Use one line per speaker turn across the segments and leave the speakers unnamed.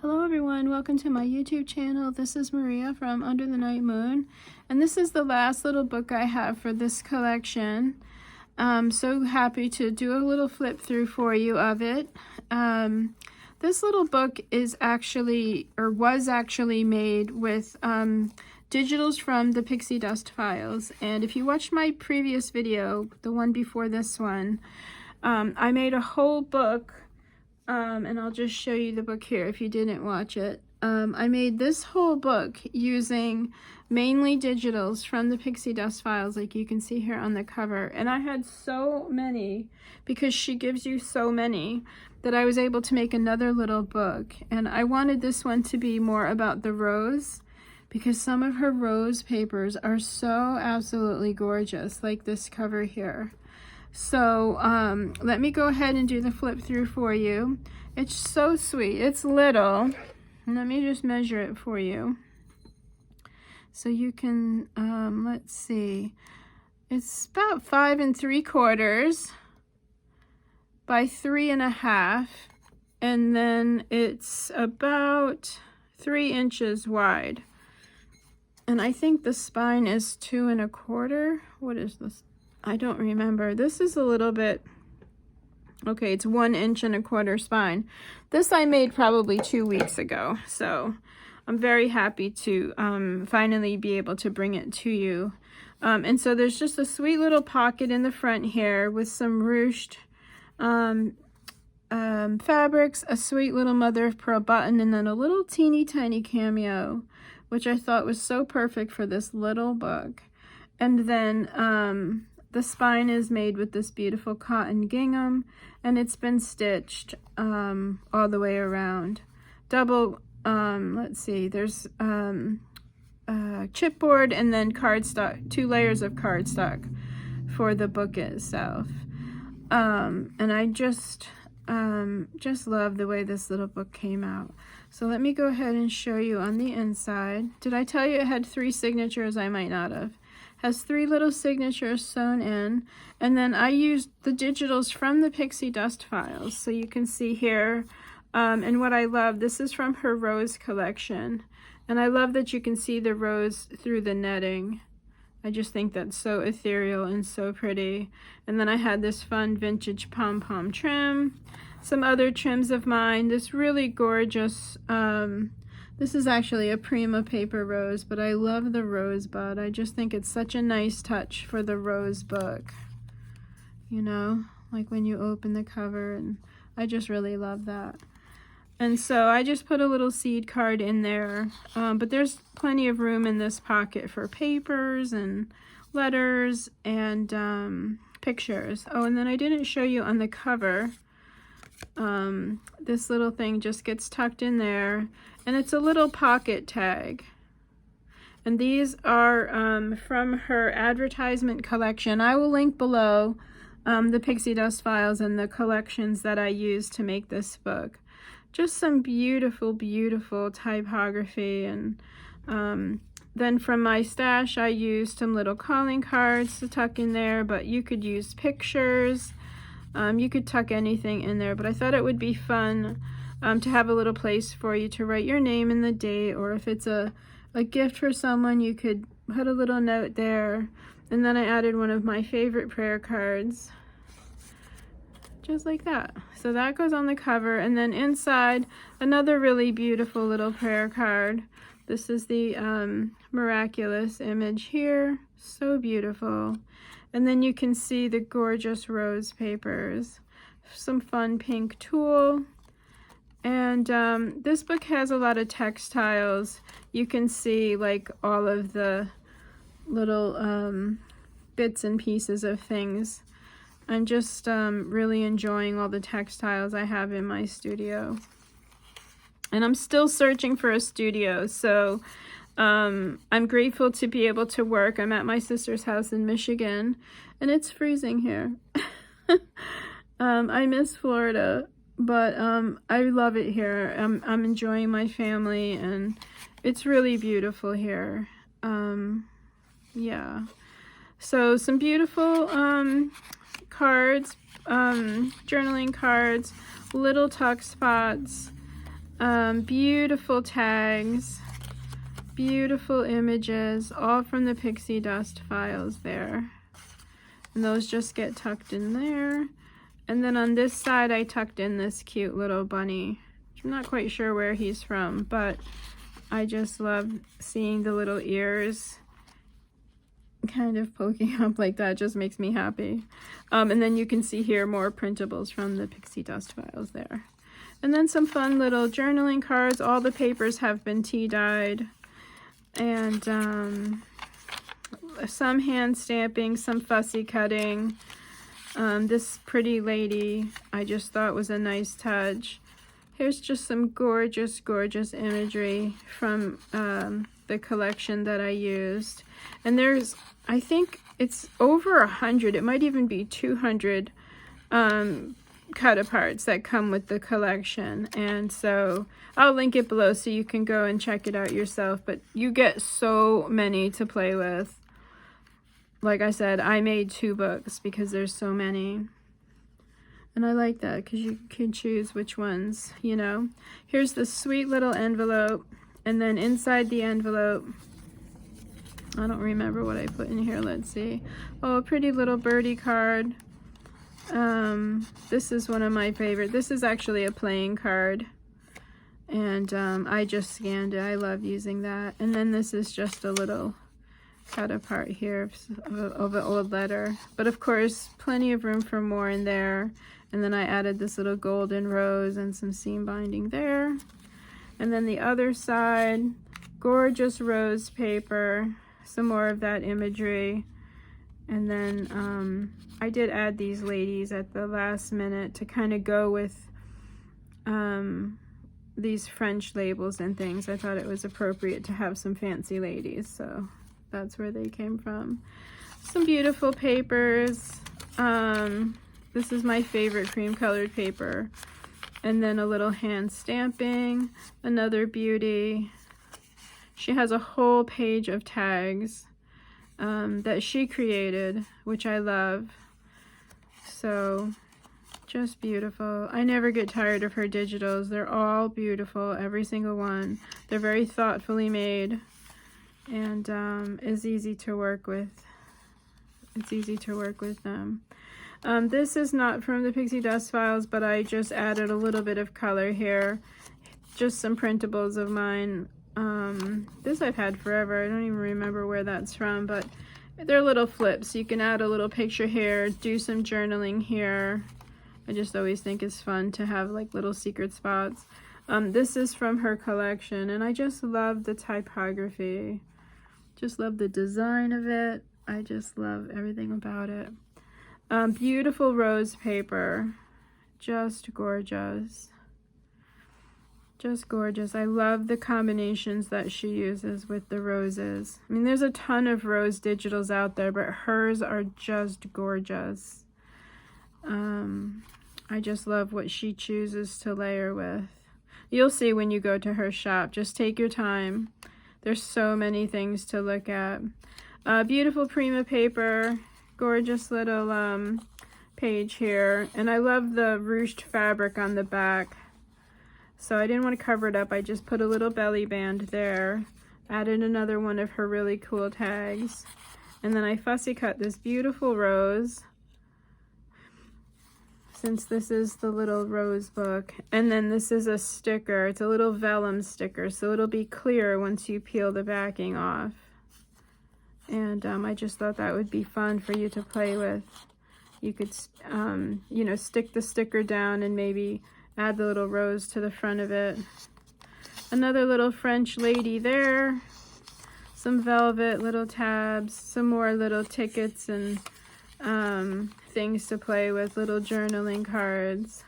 Hello everyone, welcome to my YouTube channel. This is Maria from Under the Night Moon, and this is the last little book I have for this collection. I'm so happy to do a little flip through for you of it. This little book is actually, or was actually made with digitals from the Pixie Dust Files. And if you watched my previous video, the one before this one, I made a whole book. And I'll just show you the book here if you didn't watch it. I made this whole book using mainly digitals from the Pixie Dust Files, like you can see here on the cover. And I had so many, because she gives you so many, that I was able to make another little book. And I wanted this one to be more about the rose, because some of her rose papers are so absolutely gorgeous, like this cover here. So let me go ahead and do the flip through for you. It's so sweet. It's little. Let me just measure it for you. So you can, let's see. It's about 5 3/4 by 3 1/2. And then it's about 3 inches wide. And I think the spine is 2 1/4. What is this? I don't remember. This is a little bit, okay, it's 1 1/4 spine. This I made probably 2 weeks ago, so I'm very happy to finally be able to bring it to you. And so there's just a sweet little pocket in the front here with some ruched fabrics, a sweet little mother of pearl button, and then a little teeny tiny cameo, which I thought was so perfect for this little book. And then the spine is made with this beautiful cotton gingham, and it's been stitched all the way around. Double, let's see, there's chipboard and then cardstock, 2 layers of cardstock for the book itself. And I just love the way this little book came out. So let me go ahead and show you on the inside. Did I tell you it had 3 signatures? I might not have. Has 3 little signatures sewn in, and then I used the digitals from the Pixie Dust Files, so you can see here. And what I love, this is from her rose collection, and I love that you can see the rose through the netting. I just think that's so ethereal and so pretty. And then I had this fun vintage pom-pom trim, some other trims of mine, this really gorgeous, this is actually a Prima paper rose, but I love the rosebud. I just think it's such a nice touch for the rose book. You know, like when you open the cover, and I just really love that. And so I just put a little seed card in there, but there's plenty of room in this pocket for papers and letters and pictures. Oh, and then I didn't show you on the cover. This little thing just gets tucked in there, and it's a little pocket tag. And these are from her advertisement collection. I will link below the Pixie Dust Files and the collections that I used to make this book. Just some beautiful, beautiful typography. And then from my stash, I used some little calling cards to tuck in there, but you could use pictures. You could tuck anything in there, but I thought it would be fun to have a little place for you to write your name and the date, or if it's a gift for someone, you could put a little note there. And then I added one of my favorite prayer cards, just like that. So that goes on the cover, and then inside, another really beautiful little prayer card. This is the miraculous image here, so beautiful. And then you can see the gorgeous rose papers, some fun pink tulle. And this book has a lot of textiles. You can see like all of the little bits and pieces of things. I'm just really enjoying all the textiles I have in my studio. And I'm still searching for a studio, so I'm grateful to be able to work. I'm at my sister's house in Michigan, and it's freezing here. I miss Florida, but I love it here. I'm enjoying my family, and it's really beautiful here. Yeah. So some beautiful cards, journaling cards, little tuck spots. Beautiful tags, beautiful images, all from the Pixie Dust Files there. And those just get tucked in there. And then on this side, I tucked in this cute little bunny. I'm not quite sure where he's from, but I just love seeing the little ears kind of poking up like that. Just makes me happy. And then you can see here more printables from the Pixie Dust Files there. And then some fun little journaling cards. All the papers have been tea dyed. And some hand stamping, some fussy cutting. This pretty lady I just thought was a nice touch. Here's just some gorgeous, gorgeous imagery from the collection that I used. And there's, I think it's over 100, it might even be 200 cut-aparts that come with the collection. And so I'll link it below so you can go and check it out yourself. But you get so many to play with. Like I said, I made 2 books because there's so many. And I like that because you can choose which ones, you know. Here's the sweet little envelope. And then inside the envelope, I don't remember what I put in here. Let's see. Oh, a pretty little birdie card. This is one of my favorite. This is actually a playing card. And I just scanned it. I love using that. And then this is just a little cut apart here of an old letter. But of course, plenty of room for more in there. And then I added this little golden rose and some seam binding there. And then the other side, gorgeous rose paper, some more of that imagery. And then I did add these ladies at the last minute to kind of go with these French labels and things. I thought it was appropriate to have some fancy ladies, so that's where they came from. Some beautiful papers. This is my favorite cream colored paper. And then a little hand stamping, another beauty. She has a whole page of tags that she created, which I love. So just beautiful. I never get tired of her digitals. They're all beautiful, every single one. They're very thoughtfully made and is easy to work with. It's easy to work with them. This is not from the Pixie Dust Files, but I just added a little bit of color here. Just some printables of mine. This I've had forever. I don't even remember where that's from, but they're little flips. You can add a little picture here, do some journaling here. I just always think it's fun to have like little secret spots. This is from her collection, and I just love the typography. Just love the design of it. I just love everything about it. Beautiful rose paper. Just gorgeous. Just gorgeous. I love the combinations that she uses with the roses. I mean, there's a ton of rose digitals out there, but hers are just gorgeous. I just love what she chooses to layer with. You'll see when you go to her shop. Just take your time. There's so many things to look at. Beautiful Prima paper. Gorgeous little page here. And I love the ruched fabric on the back. So I didn't want to cover it up. I just put a little belly band there. Added another one of her really cool tags. And then I fussy cut this beautiful rose, since this is the little rose book. And then this is a sticker. It's a little vellum sticker, so it'll be clear once you peel the backing off. And I just thought that would be fun for you to play with. You could, you know, stick the sticker down and maybe add the little rose to the front of it. Another little French lady there. Some velvet little tabs. Some more little tickets and things to play with. Little journaling cards.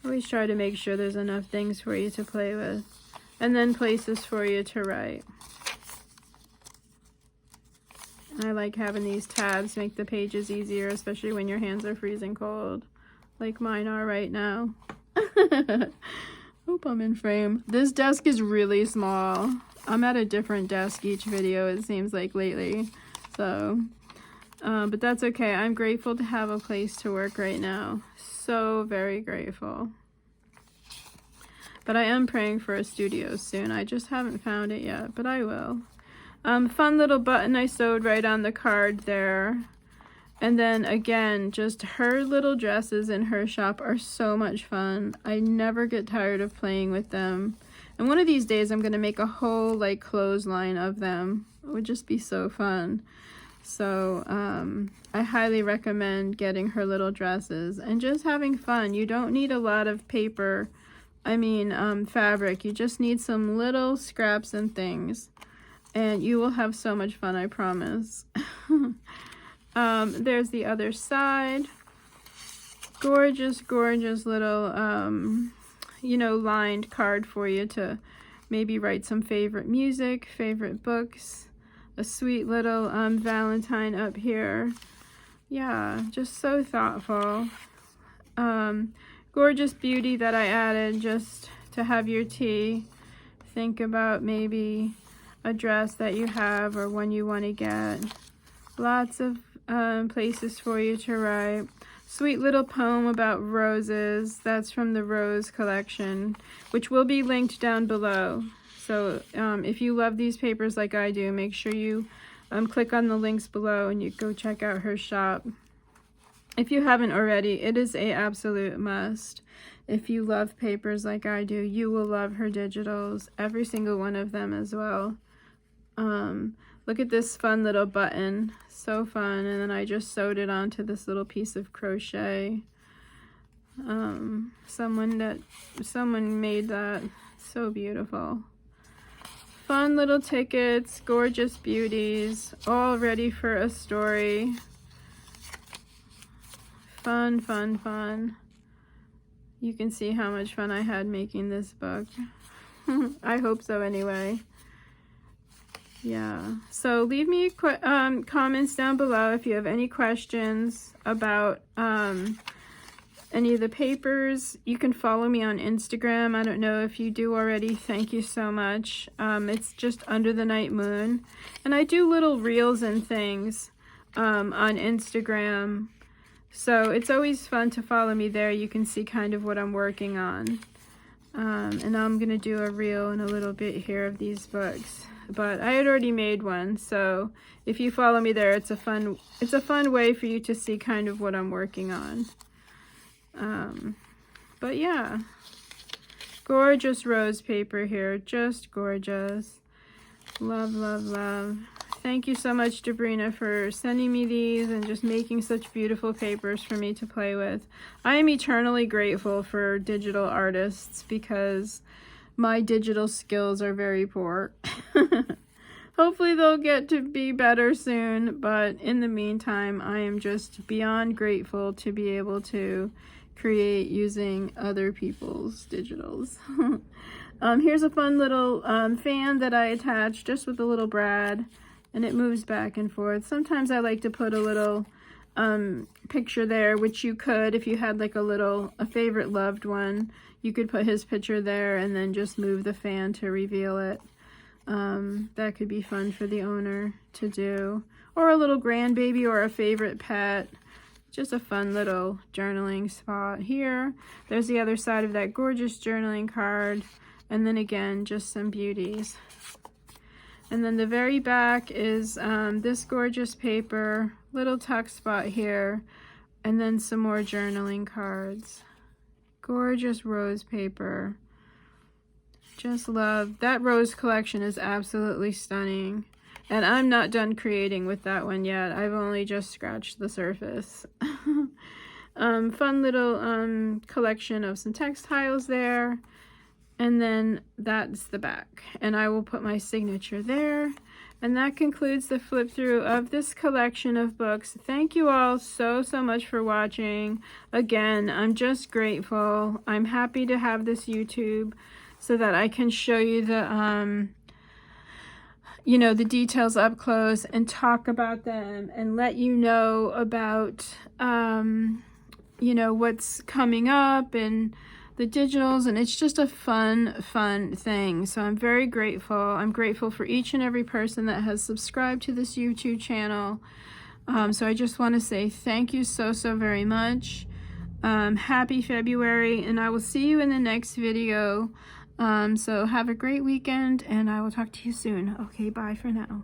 Always try to make sure there's enough things for you to play with. And then places for you to write. I like having these tabs make the pages easier, especially when your hands are freezing cold, like mine are right now. Hope I'm in frame. This desk is really small. I'm at a different desk each video, it seems like, lately. So, but that's okay. I'm grateful to have a place to work right now. So very grateful. But I am praying for a studio soon. I just haven't found it yet, but I will. Fun little button I sewed right on the card there. And then again, just her little dresses in her shop are so much fun. I never get tired of playing with them. And one of these days I'm going to make a whole like clothesline of them. It would just be so fun. So I highly recommend getting her little dresses and just having fun. You don't need a lot of paper, fabric. You just need some little scraps and things. And you will have so much fun, I promise. There's the other side. Gorgeous, gorgeous little, lined card for you to maybe write some favorite music, favorite books. A sweet little Valentine up here. Yeah, just so thoughtful. Gorgeous beauty that I added just to have your tea. Think about maybe a dress that you have or one you want to get. Lots of places for you to write. Sweet little poem about roses. That's from the Rose collection, which will be linked down below. So if you love these papers like I do, make sure you click on the links below and you go check out her shop. If you haven't already, it is a absolute must. If you love papers like I do, you will love her digitals, every single one of them as well. Look at this fun little button, so fun. And then I just sewed it onto this little piece of crochet. Someone made that, so beautiful. Fun little tickets, gorgeous beauties, all ready for a story. Fun, fun, fun. You can see how much fun I had making this book. I hope so anyway. Yeah, so leave me comments down below if you have any questions about any of the papers. You can follow me on Instagram. I don't know if you do already. Thank you so much. It's just Under the Night Moon. And I do little reels and things on Instagram. So it's always fun to follow me there. You can see kind of what I'm working on. And I'm going to do a reel in a little bit here of these books. But I had already made one, so if you follow me there, it's a fun way for you to see kind of what I'm working on. But yeah, gorgeous rose paper here, just gorgeous. Love, love, love. Thank you so much, Debrina, for sending me these and just making such beautiful papers for me to play with. I am eternally grateful for digital artists because my digital skills are very poor. Hopefully they'll get to be better soon, but in the meantime, I am just beyond grateful to be able to create using other people's digitals. Here's a fun little fan that I attached just with a little brad, and it moves back and forth. Sometimes I like to put a little picture there, which you could if you had like a favorite loved one. You could put his picture there and then just move the fan to reveal it. That could be fun for the owner to do. Or a little grandbaby or a favorite pet. Just a fun little journaling spot here. There's the other side of that gorgeous journaling card. And then again, just some beauties. And then the very back is this gorgeous paper, little tuck spot here, and then some more journaling cards. Gorgeous rose paper. Just love. That rose collection is absolutely stunning. And I'm not done creating with that one yet. I've only just scratched the surface. Fun little collection of some textiles there. And then that's the back. And I will put my signature there. And that concludes the flip through of this collection of books. Thank you all so much for watching. Again, I'm just grateful. I'm happy to have this YouTube so that I can show you the the details up close and talk about them and let you know about what's coming up and the digitals, and it's just a fun thing. So I'm very grateful. I'm grateful for each and every person that has subscribed to this YouTube channel. So I just want to say thank you so very much. Happy February, and I will see you in the next video. So have a great weekend, and I will talk to you soon. Okay, bye for now.